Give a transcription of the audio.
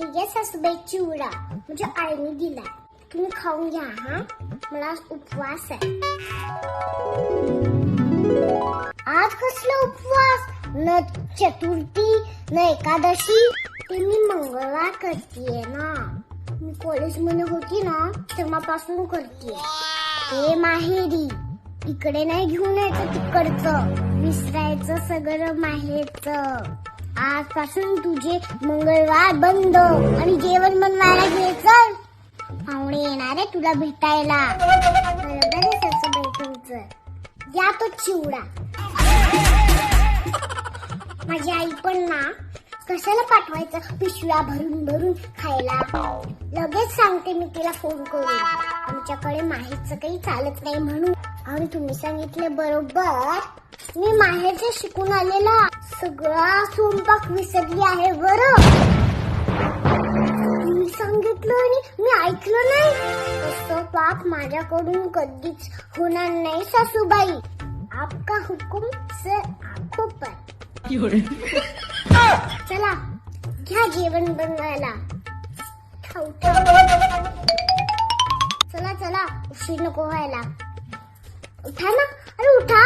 ठीक आहे सासूबाई, चिवडा म्हणजे आईने दिलाय, तुम्ही खाऊन घ्या. हा, मला आज उपवास आहे. आज कसला उपवास? न चतुर्थी न एकादशी, ते मी मंगळवार करतीये ना. मी कॉलेजमध्ये होती ना तेव्हापासून करतीये. ते माहेरी, इकडे नाही घेऊन यायचं तिकडचं, विसरायचं सगळं माहेरचं. आजपासून तुझे मंगळवार बंद आणि जेवण बनवायला घ्यायचं. पाहुणे येणार आहे तुला भेटायला. बरोबर आहे सासूबाई तुमचं. या तो चिवडा. माझी आई पण ना कशाला पाठवायचं पिशव्या भरून भरून खायला. लगेच सांगते मी तिला फोन करून, आमच्याकडे माहेरचं काही चालत नाही म्हणून. आणि तुम्ही सांगितले बरोबर, मी माहेरचं शिकून आलेला सगळा स्वयंपाक विसरली आहे बरं. मी सांगितलं आणि मी ऐकलं नाही, असं पाप माझ्याकडून कधीच होणार नाही सासूबाई. आपका हुकुम से आंखों पर. चला घ्या जेवण बनवायला. चला चला, उशीर नको व्हायला. उठा ना, अरे उठा.